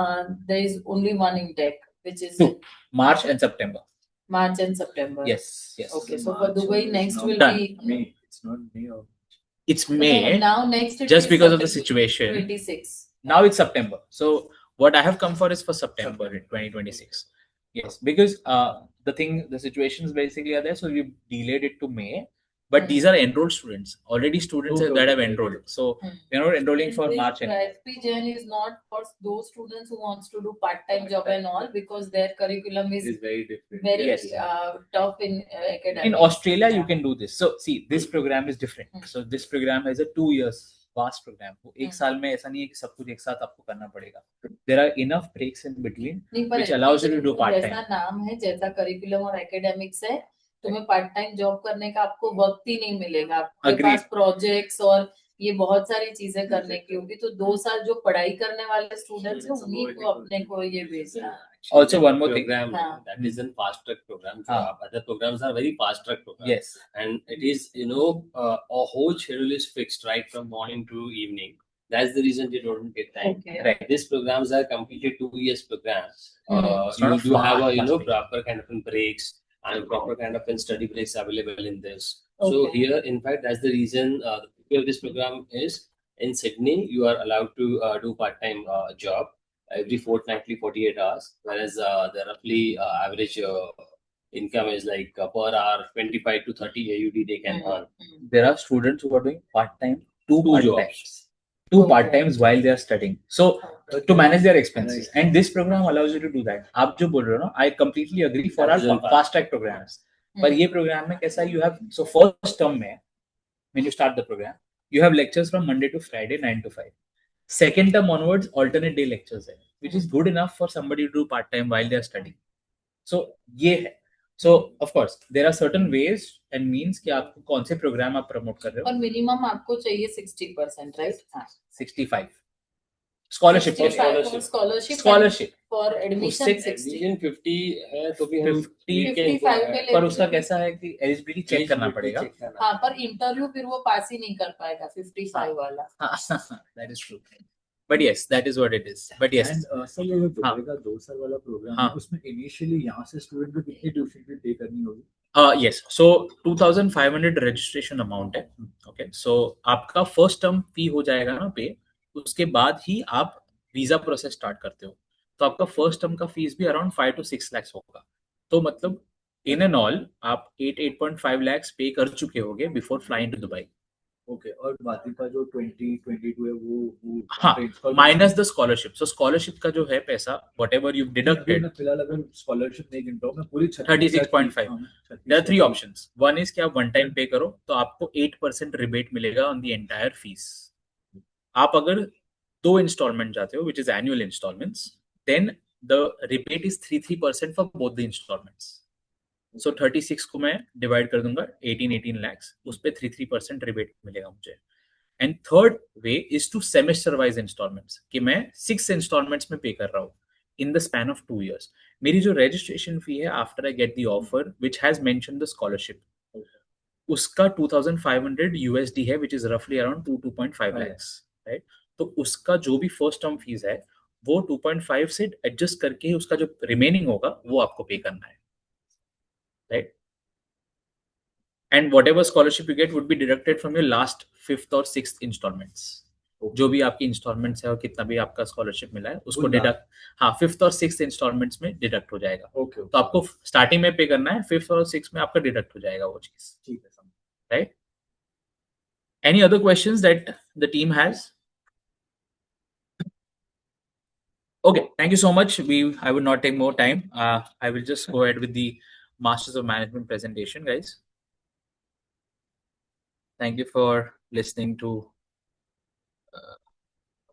there is only one intake, which is two, March and September. March and September. Yes, yes. Okay, so for Dubai next will done. be May. It's not May or It's May, now next it just is because of the September situation. 26. Now it's September. So what I have come for is for September in 2026. Yes, because the situations basically are there. So we delayed it to May. But these are enrolled students, already students Okay, that have okay. enrolled. So Hmm. we're not enrolling And for this March anymore. FP Jain is not for those students who wants to do part-time job and all because their curriculum it is is very different. very Yes. tough in academics. In Australia, you Yeah. can do this. So see, this program is different. Hmm. So this program is a 2 years vast program. वो एक Hmm. साल में ऐसा नहीं है कि सब कुछ एक साथ आपको करना पड़ेगा. There are enough breaks in between नहीं, पर which allows you to FP do part जैसा time. नाम है, जैसा करिकुलम और एकेडमिक्स है, तुम्हें पार्ट टाइम जॉब करने का आपको वक्त ही नहीं मिलेगा. आपके Agreed. पास प्रोजेक्ट्स और ये बहुत सारी चीजें करने की होगी. तो 2 साल जो पढ़ाई करने वाले स्टूडेंट्स हैं उन्हीं को अपने को ये भेजना है. Also, one more thing. program हाँ. that is in fast track program. So हाँ. other programs are very fast track program. Yes. And it is a whole schedule is fixed right from morning to evening. That's the reason you don't get time. Okay. Right. These programs are completely 2 years programs. It's not You a do have a fast proper kind of breaks and proper kind of study breaks available in this. So Okay. here, in fact, that's the reason the beauty of this program is in Sydney you are allowed to do part-time job every fortnightly 48 hours, whereas the roughly average income is like per hour 25 to 30 AUD they can earn. There are students who are doing part time, two Two part jobs. times, two Okay. part times while they are studying. So to manage their expenses, and this program allows you to do that. आप जो बोल रहे हो ना, I completely agree for That is our in fast track programs. पर ये program में कैसा you have so first term में when you start the program you have lectures from Monday to Friday 9 to 5. Second term onwards alternate day lectures है, which is good enough for somebody to do part time while they are studying. So ये है. So of course there are certain ways and means कि आपको कौन से program आप promote कर रहे हो. और मिनिमम आपको चाहिए 60%, राइट? हाँ. 65 scholarship के लिए. 65 for scholarship. Scholarship. and For admission उससे 60. Admission 50 है तो भी हम 55 पे ले पर उसका कैसा है कि एलिजिबिलिटी चेक करना पड़ेगा. हाँ, पर इंटरव्यू फिर वो पास ही नहीं कर पाएगा 55 वाला. That is true. But yes, that is what it is. But yes. And sir ये जो दुबई का 2 साल वाला प्रोग्राम हाँ. है उसमें इनिशियली यहाँ से स्टूडेंट को कितनी ट्यूशन फी पे करनी होगी? Yes. So 2,500 registration amount है. Okay. So आपका first term fee हो जाएगा ना पे, उसके बाद ही आप वीजा प्रोसेस स्टार्ट करते हो. तो आपका फर्स्ट टर्म का फीस भी अराउंड 5 to 6 lakhs होगा. तो मतलब इन एंड ऑल आप 8.5 lakhs पे कर चुके होगे before flying to Dubai. Okay, और बाकी का जो 2022 है वो हाँ, minus the scholarship. So scholarship का जो है पैसा वट एवर यू डिडक्टेड, फिलहाल अगर स्कॉलरशिप नहीं गिनता हूँ मैं पूरी 36.5. There are 3 options. One is कि आप वन टाइम पे करो तो आपको 8% रिबेट मिलेगा ऑन द एंटायर फीस. आप अगर 2 इंस्टॉलमेंट जाते हो which is annual installments, then the rebate is 3% for both the installments. So 36 को मैं डिवाइड कर दूंगा 18 lakhs, उस पे 3% रिबेट मिलेगा मुझे. And third way is two semester wise instalments, कि मैं 6 इंस्टॉलमेंट्स में पे कर रहा हूँ in the span of 2 years. मेरी जो रजिस्ट्रेशन फी है after I get the offer which has mention the scholarship, उसका 2,500 USD है, विच इज रफली अराउंड 2.5 lakhs, राइट. तो उसका जो भी फर्स्ट टर्म फीस है वो 2.5 से एडजस्ट करके उसका जो रिमेनिंग होगा वो आपको पे करना है, right? And whatever scholarship you get would be deducted from your last 5th or 6th installments. जो भी आपकी इंस्टॉलमेंट्स है और कितना भी आपका स्कॉलरशिप मिला है उसको Full डिडक्ट, हाँ, फिफ्थ और सिक्स इंस्टॉलमेंट्स में डिडक्ट हो जाएगा। ओके तो आपको स्टार्टिंग में पे करना है, फिफ्थ और सिक्स में आपका डिडक्ट हो जाएगा वो चीज, ठीक है समझ। Right? Any other questions that the team has? Okay, thank you so much. I would not take more time. I will just go ahead with the Masters of Management presentation, guys. Thank you for listening to a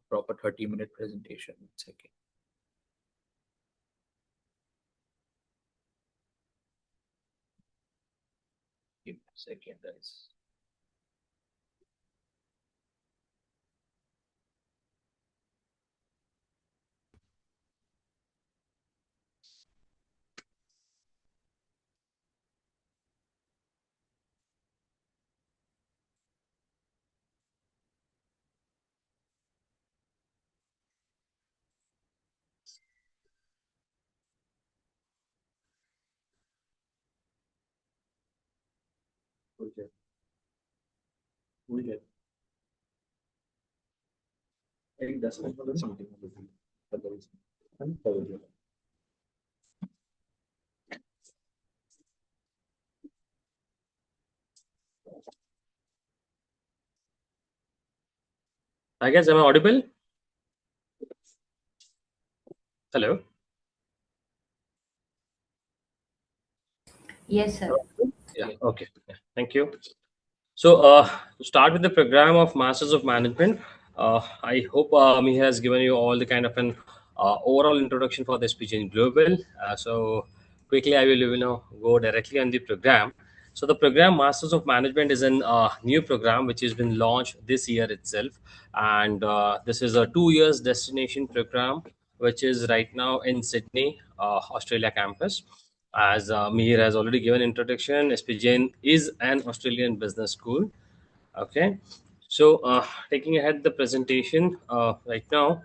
proper 30-minute presentation. One second. Give me a second, guys. ठीक है ठीक है एक 10 minute में meeting होगी, 15 minute. I guess, am I audible? Hello. Yes, sir. Yeah. Okay. Yeah. Thank you. So, to start with the program of Masters of Management, I hope he has given you all the kind of an overall introduction for the speech in global. So, quickly, I will go directly on the program. So, the program Masters of Management is a new program which has been launched this year itself, and this is a 2 years destination program which is right now in Sydney, Australia campus. As Mihir has already given introduction, SP Jain is an Australian business school. Okay, so taking ahead the presentation right now,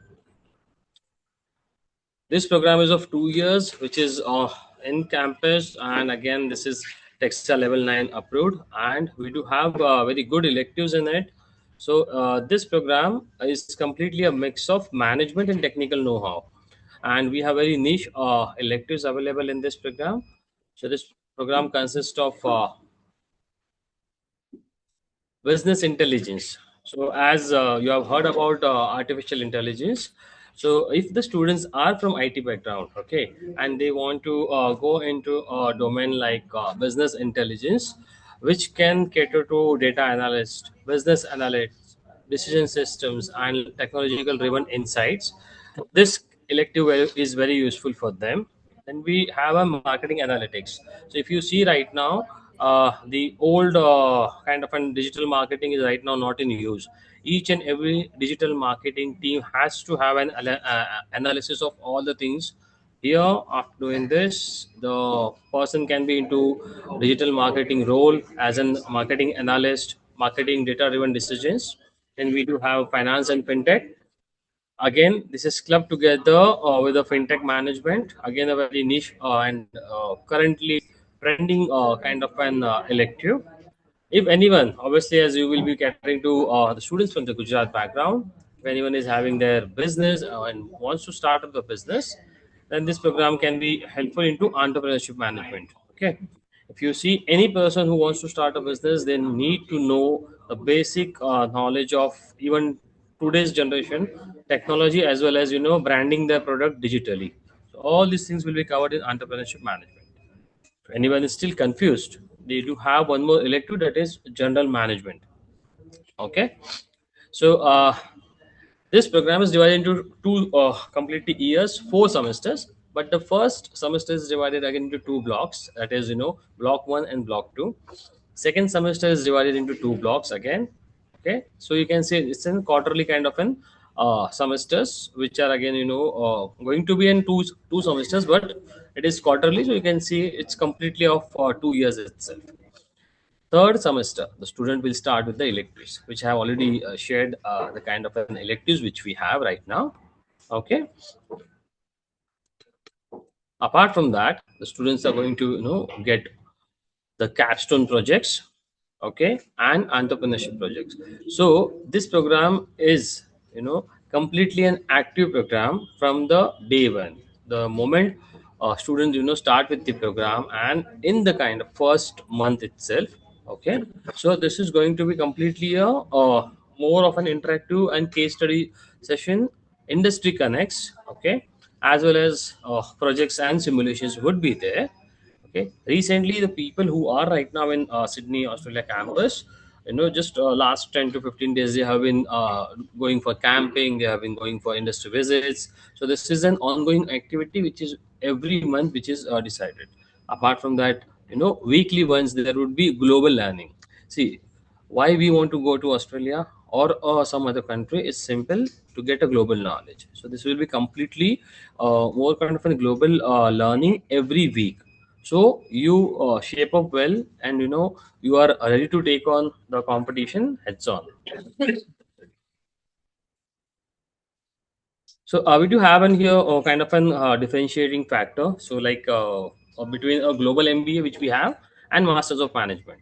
this program is of 2 years, which is in campus, and again, this is Textile Level 9 approved, and we do have very good electives in it. So, this program is completely a mix of management and technical know how, and we have very niche electives available in this program. So, this program consists of business intelligence. So, as you have heard about artificial intelligence, so if the students are from IT background, okay, and they want to go into a domain like business intelligence, which can cater to data analyst, business analysts, decision systems, and technological driven insights, this elective is very useful for them. Then we have a marketing analytics. So if you see right now, the old kind of an digital marketing is right now not in use. Each and every digital marketing team has to have an analysis of all the things. Here, after doing this, the person can be into digital marketing role as a marketing analyst, marketing data driven decisions. Then we do have finance and fintech. Again, this is clubbed together with the fintech management. Again, a very niche and currently trending kind of an elective. If anyone, obviously, as you will be catering to the students from the Gujarat background, if anyone is having their business and wants to start up the business, then this program can be helpful into entrepreneurship management. Okay, if you see any person who wants to start a business, they need to know the basic knowledge of even today's generation technology, as well as branding their product digitally. So all these things will be covered in entrepreneurship management. If anyone is still confused, they do have one more elective, that is general management. Okay, so this program is divided into two completely years, 4 semesters. But the first semester is divided again into two blocks. That is, block one and block two. Second semester is divided into two blocks again. Okay, so you can say it's in quarterly kind of an semesters, which are again going to be in two semesters, but it is quarterly. So you can see it's completely of 2 years itself. Third semester, the student will start with the electives, which I have already shared the kind of an electives which we have right now. Okay. Apart from that, the students are going to get the capstone projects, okay, and entrepreneurship projects. So this program is completely an active program from the day one. The moment students start with the program and in the kind of first month itself. Okay, so this is going to be completely a more of an interactive and case study session. Industry connects, okay, as well as projects and simulations would be there. Okay, recently the people who are right now in Sydney, Australia campus, just last 10 to 15 days they have been going for camping, they have been going for industry visits. So this is an ongoing activity which is every month, which is decided. Apart from that, weekly ones there would be global learning. See, why we want to go to Australia or some other country is simple: to get a global knowledge. So this will be completely more kind of a global learning every week. So you shape up well, and you are ready to take on the competition heads on. So we do have in here kind of an differentiating factor. So like between a global MBA which we have and Masters of Management.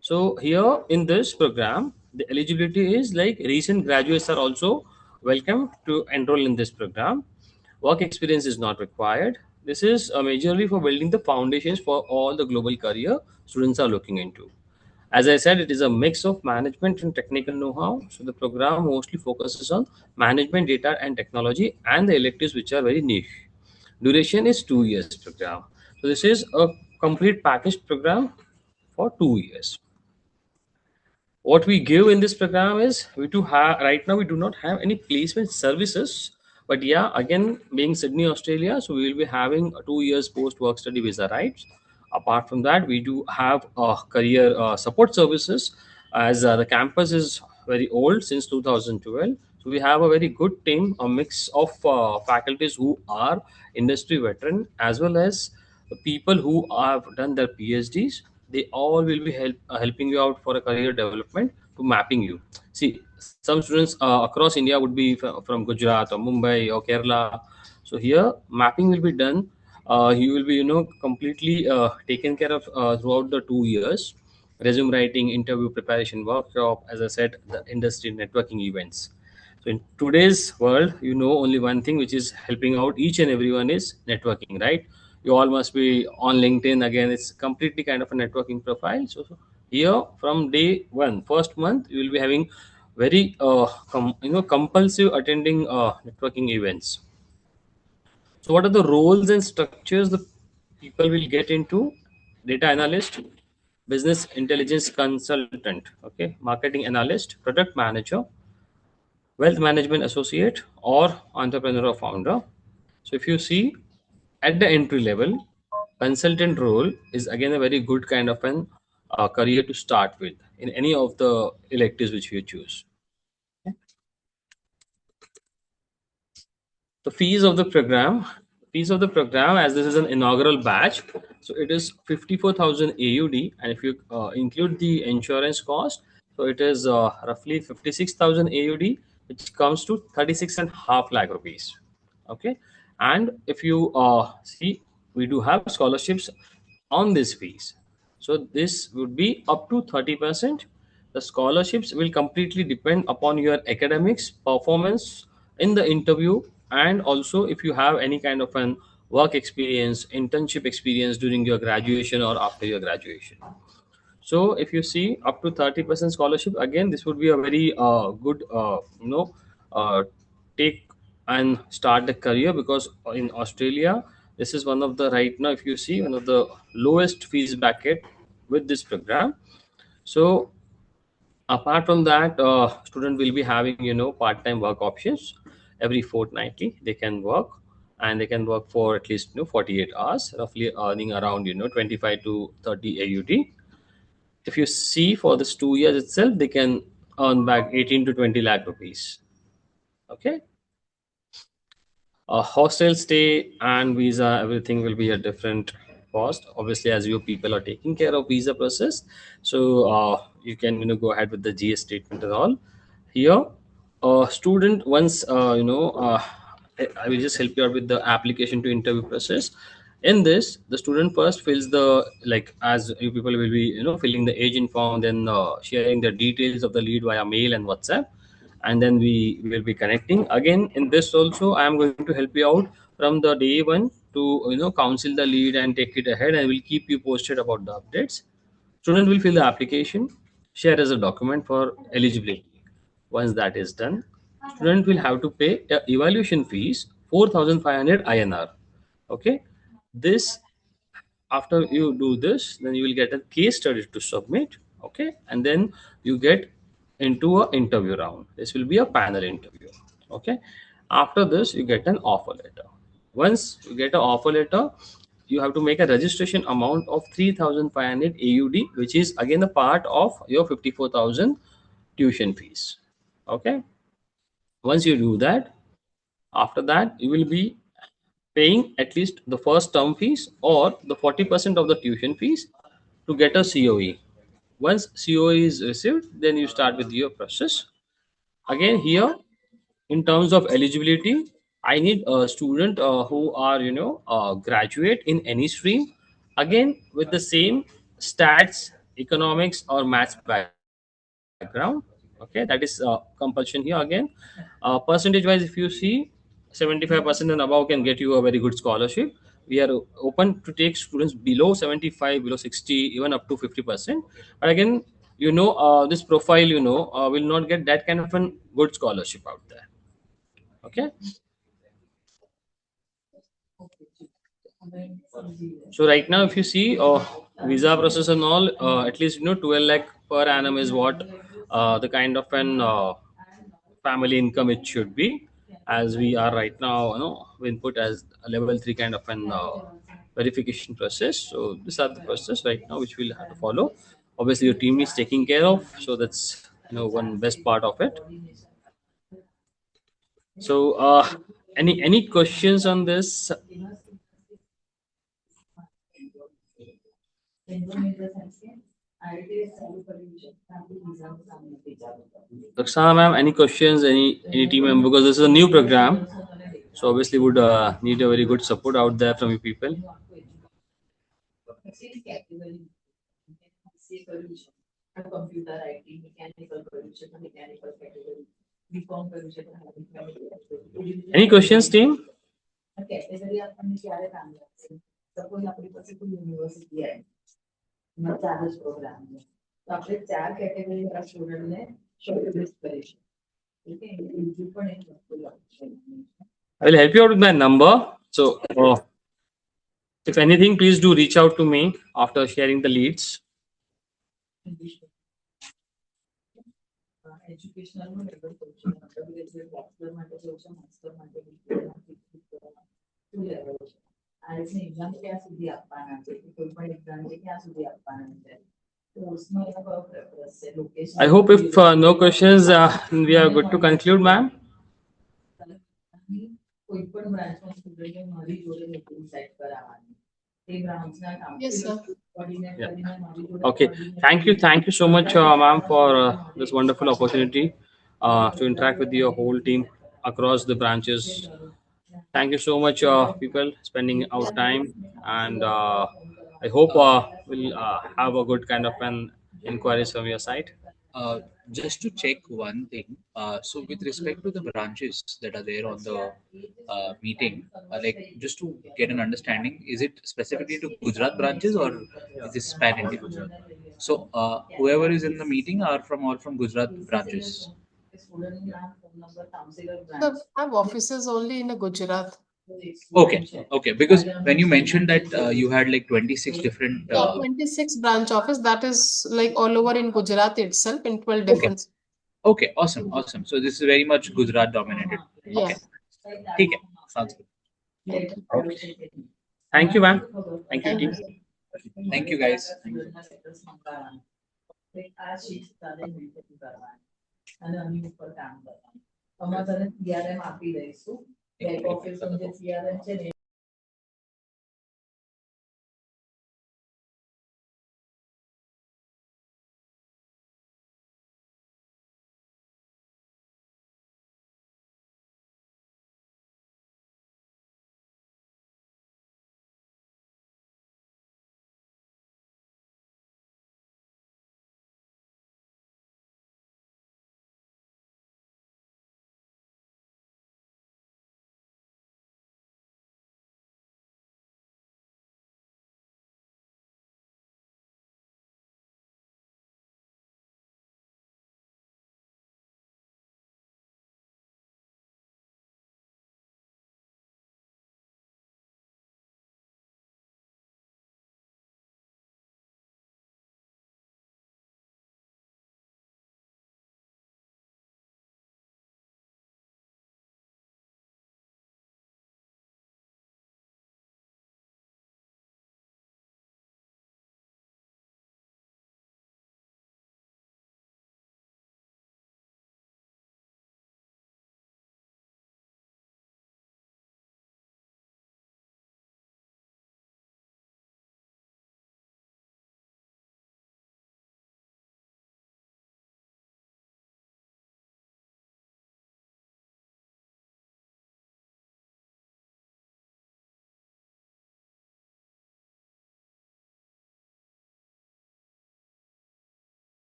So here in this program, the eligibility is like recent graduates are also welcome to enroll in this program. Work experience is not required. This is majorly for building the foundations for all the global career students are looking into. As I said, it is a mix of management and technical know-how. So the program mostly focuses on management, data, and technology, and the electives which are very niche. Duration is 2 years program. So this is a complete packaged program for 2 years. What we give in this program is we do have right now we do not have any placement services, but yeah, again, being Sydney, Australia, so we will be having a 2 years post work study visa rights. Apart from that, we do have career support services, as the campus is very old, since 2012. So we have a very good team, a mix of faculties who are industry veteran, as well as the people who have done their PhDs. They all will be helping you out for a career development to mapping you. See, some students across India would be from Gujarat or Mumbai or Kerala. So here mapping will be done. You will be completely taken care of throughout the 2 years. Resume writing, interview preparation workshop, as I said, the industry networking events. So in today's world, only one thing which is helping out each and everyone is networking, right? You all must be on LinkedIn. Again, it's completely kind of a networking profile. So here from day one, first month, you will be having very compulsive attending networking events. So what are the roles and structures the people will get into? Data analyst, business intelligence consultant, okay, marketing analyst, product manager, wealth management associate, or entrepreneur or founder. So if you see at the entry level, consultant role is again a very good kind of an career to start with in any of the electives which you choose. The fees of the program, as this is an inaugural batch, so it is 54,000 AUD, and if you include the insurance cost, so it is roughly 56,000 AUD, which comes to 36 and half lakh rupees. Okay, and if you see, we do have scholarships on this fees. So this would be up to 30%. The scholarships will completely depend upon your academics performance in the interview, and also if you have any kind of an work experience, internship experience during your graduation or after your graduation. So if you see up to 30% scholarship, again, this would be a very good, uh, take and start the career, because in Australia, this is one of the right now, if you see, one of the lowest fees bracket with this program. So apart from that, student will be having part-time work options. Every fortnightly they can work, and they can work for at least 48 hours, roughly earning around 25 to 30 AUD. If you see for this 2 years itself, they can earn back 18 to 20 lakh rupees. Okay. Hostel stay and visa, everything will be a different cost. Obviously, as you people are taking care of visa process, so you can go ahead with the GS statement and all. Here, student once I will just help you out with the application to interview process. In this, the student first fills the, like, as you people will be filling the agent form, then sharing the details of the lead via mail and WhatsApp, and then we will be connecting again. In this also, I am going to help you out from the day one to counsel the lead and take it ahead, and will keep you posted about the updates. Student will fill the application, share as a document for eligibility. Once that is done, student will have to pay a evaluation fees 4,500 INR. Okay, this, after you do this, then you will get a case study to submit. Okay, and then you get into a interview round. This will be a panel interview. Okay, after this you get an offer letter. Once you get an offer letter, you have to make a registration amount of 3,500 AUD, which is again a part of your 54,000 tuition fees. Okay, once you do that, after that you will be paying at least the first term fees or the 40% of the tuition fees to get a COE. Once COE is received, then you start with your process. Again, here, in terms of eligibility, I need a student who are graduate in any stream. Again, with the same stats, economics, or maths background. Okay, that is compulsion here again. Percentage wise, if you see, 75% and above can get you a very good scholarship. We are open to take students below 75, below 60, even up to 50%. But again, this profile, will not get that kind of a good scholarship out there. Okay. So right now, if you see visa process and all, at least 12 lakh per annum is what the kind of an family income it should be. As we are right now, we input as a level 3 kind of an verification process. So these are the process right now which we'll have to follow. Obviously, your team is taking care of, so that's one best part of it. So any questions on this? Roxana ma'am, any questions? Any team member? Because this is a new program, so obviously would need a very good support out there from you people. Any questions, team? I will help you out with my number. So, if anything, please do reach out to me after sharing the leads. I hope if no questions, we are good to conclude, ma'am. Yes, sir. Yeah. Okay. Thank you so much, ma'am, for this wonderful opportunity to interact with your whole team across the branches. Thank you so much, people, spending our time, and I hope we'll have a good kind of an inquiries from your side. Uh, just to check one thing. So, with respect to the branches that are there on the meeting, like just to get an understanding, is it specifically to Gujarat branches or is this span India? So, whoever is in the meeting are from all from Gujarat branches. The I have offices only in Gujarat. Okay. Because when you mentioned that you had like 26 different. Yeah, 26 branch office. That is like all over in Gujarat itself in 12 Okay. different. Okay. Awesome. So, this is very much Gujarat dominated. Yeah. Okay. ठीक है. Sounds good. Okay. Thank you, ma'am. Thank you, Thank you, team. sir. Thank you, guys. Thank you.